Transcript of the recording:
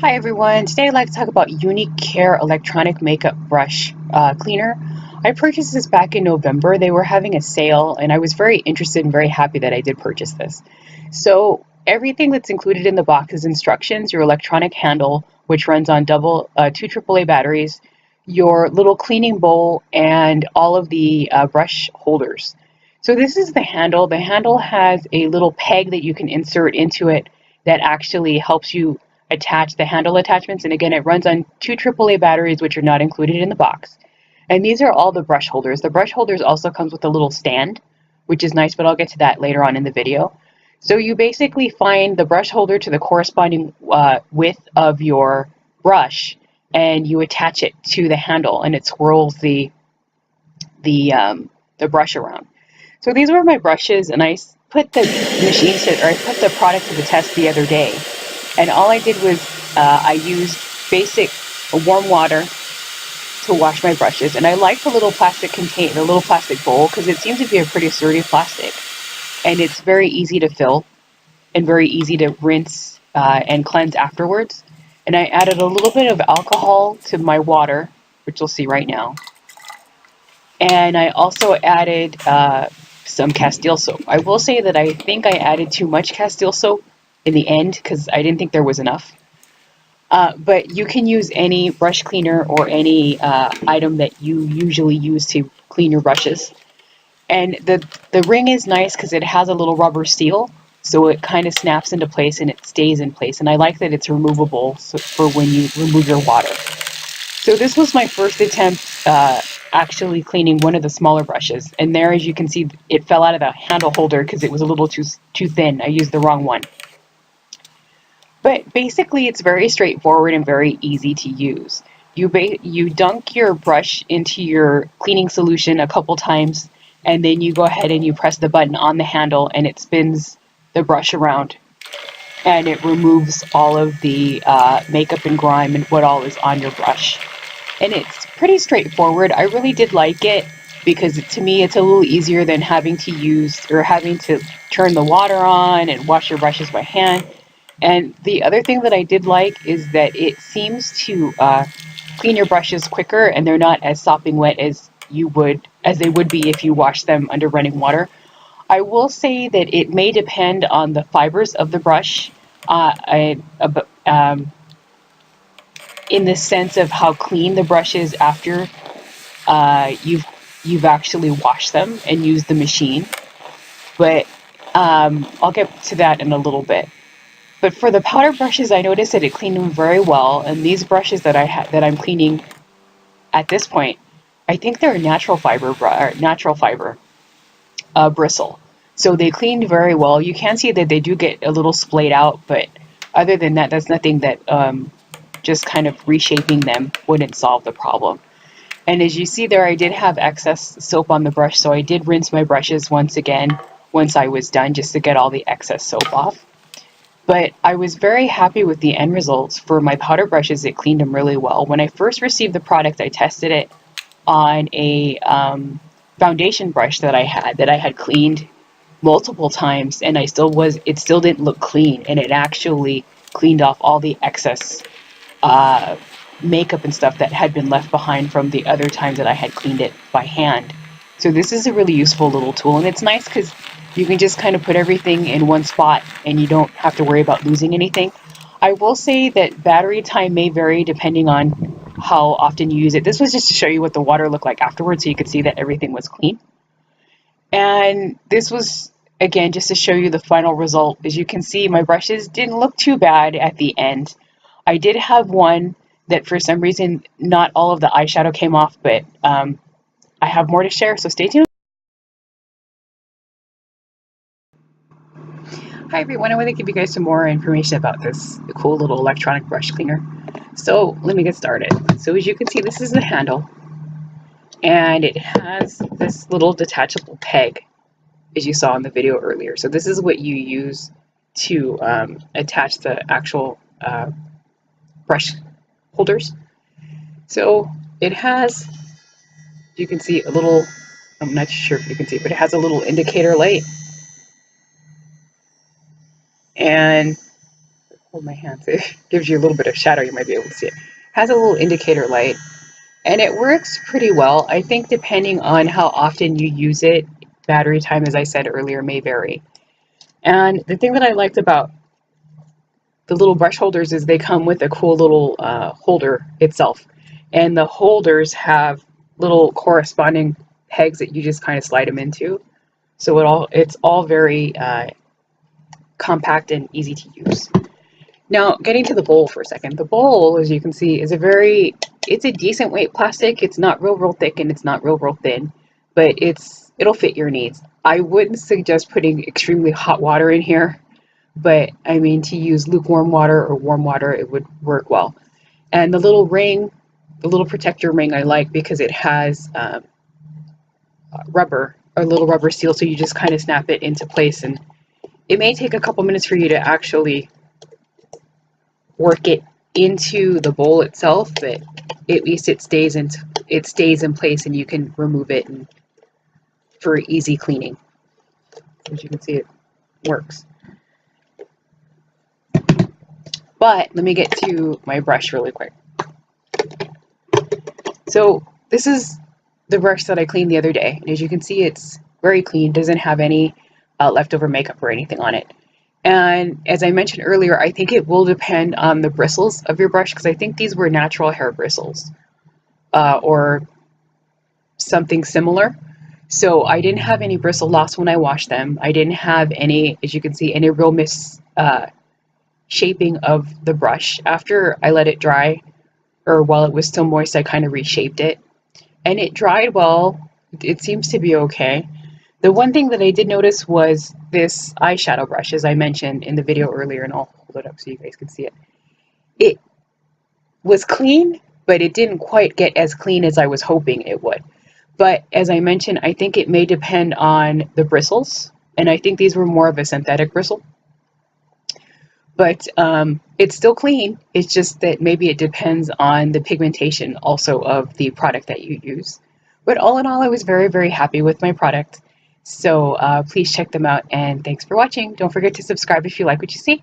Hi everyone, today I'd like to talk about Uniqcare electronic makeup brush cleaner. I purchased this back in November. They were having a sale and I was very interested and very happy that I did purchase this. So everything that's included in the box is instructions, your electronic handle, which runs on two AAA batteries, your little cleaning bowl, and all of the brush holders. So this is the handle. The handle has a little peg that you can insert into it that actually helps you attach the handle attachments. And again, it runs on two AAA batteries, which are not included in the box. And these are all the brush holders. The brush holders also comes with a little stand, which is nice, but I'll get to that later on in the video. So you basically find the brush holder to the corresponding width of your brush, and you attach it to the handle, and it swirls the brush around. So these were my brushes, and I put the I put the product to the test the other day. And all I did was I used basic warm water to wash my brushes. And I like the little plastic container, the little plastic bowl, because it seems to be a pretty sturdy plastic. And it's very easy to fill and very easy to rinse and cleanse afterwards. And I added a little bit of alcohol to my water, which you'll see right now. And I also added some Castile soap. I will say that I think I added too much Castile soap in the end because I didn't think there was enough. But you can use any brush cleaner or any item that you usually use to clean your brushes. And the ring is nice because it has a little rubber seal, so it kind of snaps into place and it stays in place. And I like that it's removable for when you remove your water. So this was my first attempt actually cleaning one of the smaller brushes. And there, as you can see, it fell out of the handle holder because it was a little too thin. I used the wrong one. But basically, it's very straightforward and very easy to use. You dunk your brush into your cleaning solution a couple times, and then you go ahead and you press the button on the handle, and it spins the brush around, and it removes all of the makeup and grime and what all is on your brush. And it's pretty straightforward. I really did like it because to me it's a little easier than having to use or having to turn the water on and wash your brushes by hand. And the other thing that I did like is that it seems to clean your brushes quicker, and they're not as sopping wet as they would be if you wash them under running water. I will say that it may depend on the fibers of the brush. In the sense of how clean the brush is after you've actually washed them and used the machine. But I'll get to that in a little bit. But for the powder brushes, I noticed that it cleaned them very well. And these brushes that I'm cleaning at this point, I think they're natural fiber bristle. So they cleaned very well. You can see that they do get a little splayed out, but other than that, that's nothing that just kind of reshaping them wouldn't solve the problem. And as you see there, I did have excess soap on the brush, so I did rinse my brushes once again once I was done just to get all the excess soap off. But I was very happy with the end results. For my powder brushes, it cleaned them really well. When I first received the product, I tested it on a foundation brush that I had cleaned multiple times, and it still didn't look clean, and it actually cleaned off all the excess uh, makeup and stuff that had been left behind from the other times that I had cleaned it by hand. So this is a really useful little tool, and it's nice because you can just kind of put everything in one spot and you don't have to worry about losing anything. I will say that battery time may vary depending on how often you use it. This was just to show you what the water looked like afterwards so you could see that everything was clean. And this was, again, just to show you the final result. As you can see, my brushes didn't look too bad at the end. I did have one that for some reason not all of the eyeshadow came off, but I have more to share, so stay tuned. Hi everyone, I want to give you guys some more information about this cool little electronic brush cleaner. So let me get started. So as you can see, this is the handle, and it has this little detachable peg, as you saw in the video earlier. So this is what you use to attach the actual brush holders. So it has, you can see a little, I'm not sure if you can see, but it has a little indicator light. And hold my hands, it gives you a little bit of shadow, you might be able to see it. Has a little indicator light, and it works pretty well. I think depending on how often you use it, battery time, as I said earlier, may vary. And the thing that I liked about the little brush holders is they come with a cool little holder itself. And the holders have little corresponding pegs that you just kind of slide them into. So it's all very compact and easy to use. Now, getting to the bowl for a second. The bowl, as you can see, is it's a decent weight plastic. It's not real thick and it's not real thin, but it'll fit your needs. I wouldn't suggest putting extremely hot water in here, but I mean, to use lukewarm water or warm water, it would work well. And the little ring, the little protector ring, I like because it has rubber, a little rubber seal, so you just kind of snap it into place, and it may take a couple minutes for you to actually work it into the bowl itself, but at least it stays in place, and you can remove it for easy cleaning. As you can see, it works. But let me get to my brush really quick. So this is the brush that I cleaned the other day, and as you can see, it's very clean, doesn't have any leftover makeup or anything on it. And as I mentioned earlier, I think it will depend on the bristles of your brush, because I think these were natural hair bristles or something similar. So I didn't have any bristle loss when I washed them. I didn't have any, as you can see, any real shaping of the brush. After I let it dry, or while it was still moist, I kind of reshaped it. And it dried well. It seems to be okay. The one thing that I did notice was this eyeshadow brush, as I mentioned in the video earlier, and I'll hold it up so you guys can see it. It was clean, but it didn't quite get as clean as I was hoping it would. But as I mentioned, I think it may depend on the bristles, and I think these were more of a synthetic bristle. But it's still clean. It's just that maybe it depends on the pigmentation also of the product that you use. But all in all, I was very happy with my product. So please check them out, and thanks for watching. Don't forget to subscribe if you like what you see.